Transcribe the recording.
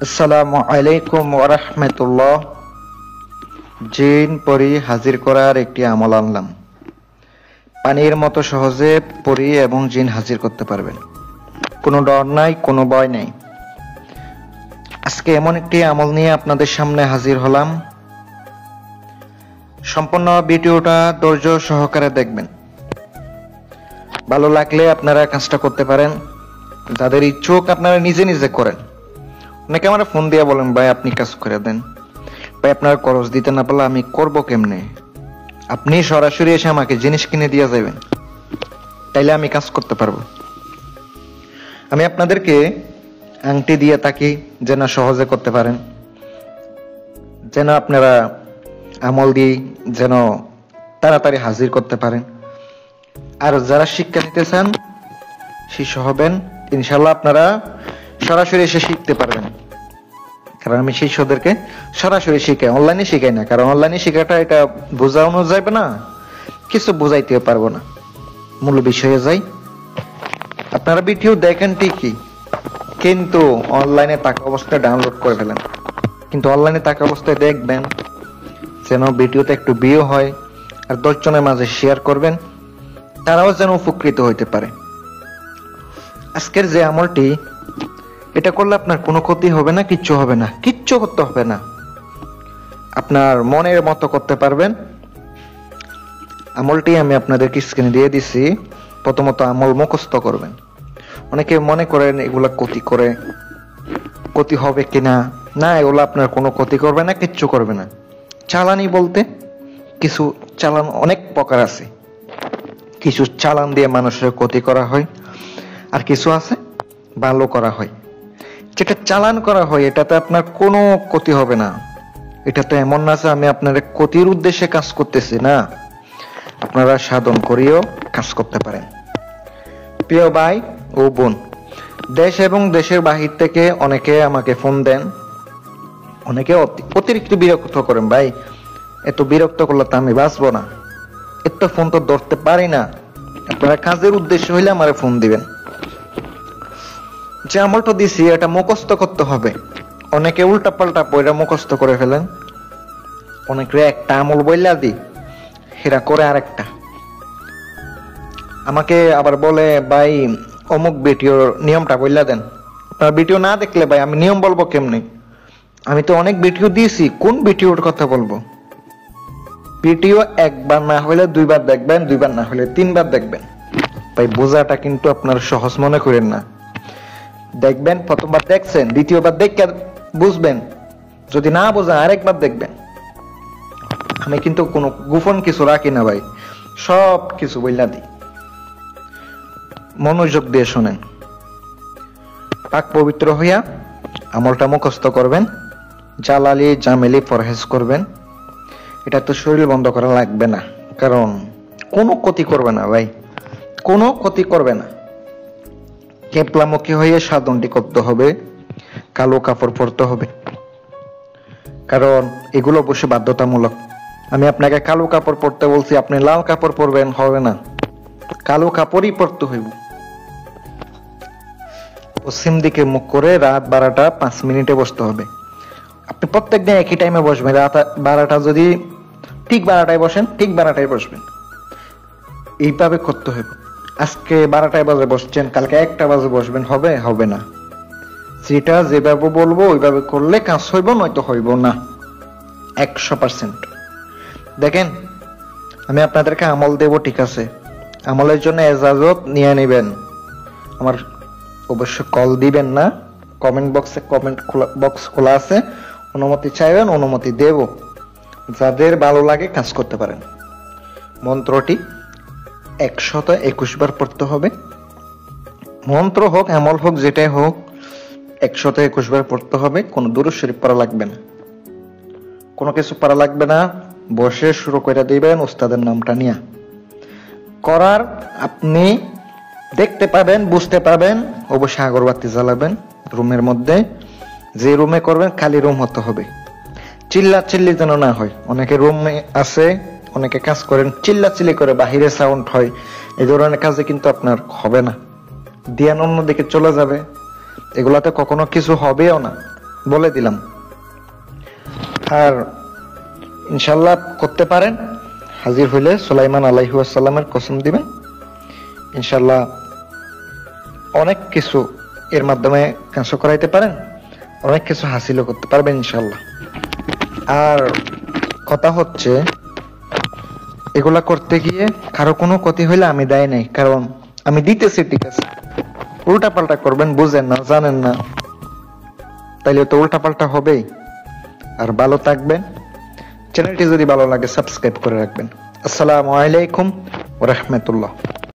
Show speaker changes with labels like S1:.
S1: আসসালামু আলাইকুম ওয়া রাহমাতুল্লাহ। জিন পরি হাজির করার একটি আমল আনলাম। পানির মতো সহজে পরি এবং জিন হাজির করতে পারবেন, কোনো ডর নাই, কোনো ভয় নেই। আজকে এমন একটি আমল নিয়ে আপনাদের সামনে হাজির হলাম। সম্পূর্ণ ভিডিওটা ধৈর্য সহকারে দেখবেন। ভালো লাগলে আপনারা কাজটা করতে পারেন, যাদের ইচ্ছুক আপনারা নিজে নিজে করেন। অনেকে আমার ফোন দিয়ে বলেন, ভাই আপনি কাজ করে দেন, ভাই আপনার খরচ দিতে না পারলে আমি করব কেমনে? আপনি সরাসরি এসে আমাকে জিনিস কিনে দিয়ে যাবেন, তাইলে আমি কাজ করতে পারবো। আমি আপনাদেরকে আংটি দিয়ে থাকি যেন সহজে করতে পারেন, যেন আপনারা আমল দিয়ে যেন তাড়াতাড়ি হাজির করতে পারেন। আর যারা শিক্ষা নিতে চান, শিষ্য হবেন, ইনশাল্লাহ আপনারা সরাসরি এসে শিখতে পারবেন। কারণ আমি শিষ্যদেরকে সরাসরি শিখাই, অনলাইনে শিখাই না। কারণ অনলাইনে শেখাটা এটা বোঝানো যাবে না, কিছু বোঝাইতে পারবো না, মূল বিষয়ে যাই। আপনারা ভিডিও দেখেন ঠিকই, কিন্তু অনলাইনে থাকা অবস্থায় ডাউনলোড করে ফেলেন। কিন্তু অনলাইনে থাকা অবস্থায় দেখবেন যেন ভিডিওতে একটু ভিউ হয়, আর 10 জনের মাঝে শেয়ার করবেন, তারাও যেন উপকৃত হইতে পারে। আজকের যে আমলটি, এটা করলে আপনার কোনো ক্ষতি হবে না, কিচ্ছু হবে না, কিচ্ছু করতে হবে না। আপনার মনের মতো করতে পারবেন। আমলটি আমি আপনাদেরকে স্ক্রিনে দিয়ে দিছি। প্রথমত আমল মুখস্থ করবেন। অনেকে মনে করেন এগুলা ক্ষতি করে, ক্ষতি হবে কিনা। না, এগুলো আপনার কোনো ক্ষতি করবে না, কিচ্ছু করবে না। চালানি বলতে কিছু চালান অনেক প্রকার আছে। কিছু চালান দিয়ে মানুষের ক্ষতি করা হয়, আর কিছু আছে ভালো করা হয়। যেটা চালান করা হয় এটাতে আপনার কোনো ক্ষতি হবে না। এটা তো এমন না যে আমি আপনার ক্ষতির উদ্দেশ্যে কাজ করতেছি, না, আপনারা সাধন করিও কাজ করতে পারেন। প্রিয় ভাই ও বোন, দেশ এবং দেশের বাহির থেকে অনেকে আমাকে ফোন দেন। অনেকে অতিরিক্ত বিরক্ত করেন, ভাই এত বিরক্ত করলে তো আমি বাঁচবো না, এত ফোন তো ধরতে পারি না। আপনারা কাজের উদ্দেশ্য হইলে আমারে ফোন দিবেন। যে আমলটা দিছি এটা মুখস্থ করতে হবে। অনেকে উল্টা পাল্টা পয়রা মুখস্থ করে ফেলেন। অনেকে একটা আমল বইলা দি, হেরা করে আরেকটা। আমাকে আবার বলে, ভাই অমুক ভিডিওর নিয়মটা বইলা দেন। আপনার ভিডিও না দেখলে ভাই আমি নিয়ম বলবো কেমনে? আমি তো অনেক ভিডিও দিয়েছি, কোন ভিডিওর কথা বলবো? ভিডিও একবার না হলে 2 বার দেখবেন, 2 বার না হলে 3 বার দেখবেন। ভাই বোঝাটা কিন্তু আপনার সহজ মনে করেন না। দেখবেন, প্রথমবার দেখছেন, দ্বিতীয়বার দেখে বুঝবেন। যদি না বোঝেন আরেকবার দেখবেন। আমি কিন্তু কোনো গোপন কিছু রাখি না ভাই, সব কিছু বইলা দিই। মনোযোগ দিয়ে শোনেন। পাক পবিত্র হইয়া আমলটা মুখস্থ করবেন। জালালি জামেলি পরহেজ করবেন। এটা তো শরীর বন্ধ করা লাগবে না, কারণ কোনো ক্ষতি করবে না ভাই, কোনো ক্ষতি করবে না। কেবলামুখী হয়ে সাধনটি করতে হবে। কালো কাপড় পরতে হবে, কারণ এগুলো অবশ্যই বাধ্যতামূলক। আমি আপনাকে কালো কাপড় পরতে বলছি, আপনি লাল কাপড় পরবেন হবে না, কালো কাপড়ই পরতে হইব। পশ্চিম দিকে মুখ করে রাত 12টা 5 মিনিটে বসতে হবে। আপনি প্রত্যেকদিন একই টাইমে বসবেন। রাত 12টা যদি ঠিক 12টায় বসেন, ঠিক 12টায় বসবেন। এইভাবে করতে হবে। আজকে 12টায় বাজে বসছেন, কালকে 1টা বাজে বসবেন, হবে? হবে না। যেটা যেভাবে বলবো ওইভাবে করলে কাজ হইব, নয়তো হইব না 100%। দেখেন, আমি আপনাদেরকে আমল দেব, ঠিক আছে? আমলের জন্য এজাজত নিয়ে নেবেন। আমার অবশ্য কল দিবেন না, কমেন্ট বক্স খোলা আছে, অনুমতি চাইবেন, অনুমতি দেব। যাদের ভালো লাগে কাজ করতে পারেন। মন্ত্রটি 121 বার পড়তে হবে। মন্ত্র হোক, আমল হোক, যেটাই হোক 121 বার পড়তে হবে। কোনো দুরূদ শরীফ পড়া লাগবে না, কোনো কিছু পড়া লাগবে না। বসে শুরু করে দিবেন উস্তাদের নামটা নিয়ে। করার আপনি দেখতে পাবেন, বুঝতে পাবেন। অবশ্যই আগরবাতি জ্বালাবেন রুমের মধ্যে। যে রুমে করবেন খালি রুম হতে হবে, চিল্লাচিল্লি যেন না হয়। অনেকে রুমে আছে, অনেকে কাজ করেন চিল্লাচিল্লি করে, বাহিরে সাউন্ড হয়। এই ধরনের কাজে কিন্তু আপনার হবে না, ধ্যান অন্যদিকে চলে যাবে। এগুলাতে কখনো কিছু হবেও না। বলে দিলাম। আর ইনশাল্লাহ করতে পারেন, হাজির হইলে সুলাইমান আলাইহিস সালামের কসম দিবেন, ইনশাল্লাহ অনেক কিছু এর মাধ্যমে ক্যান্সেল করাইতে পারেন, অনেক কিছু হাসিলও করতে পারবেন ইনশাল্লাহ। আর কথা হচ্ছে এগুলা করতে গিয়ে কারো কোনো ক্ষতি হইলে আমি দায় নাই, কারণ আমি দিতেছি, ঠিক আছে। উল্টা পাল্টা করবেন, বুঝেন না, জানেন না, তাইলে তো উল্টা পাল্টা হবেই। আর ভালো থাকবেন, চ্যানেলটি যদি ভালো লাগে সাবস্ক্রাইব করে রাখবেন। আসসালামু আলাইকুম ওয়া রাহমাতুল্লাহ।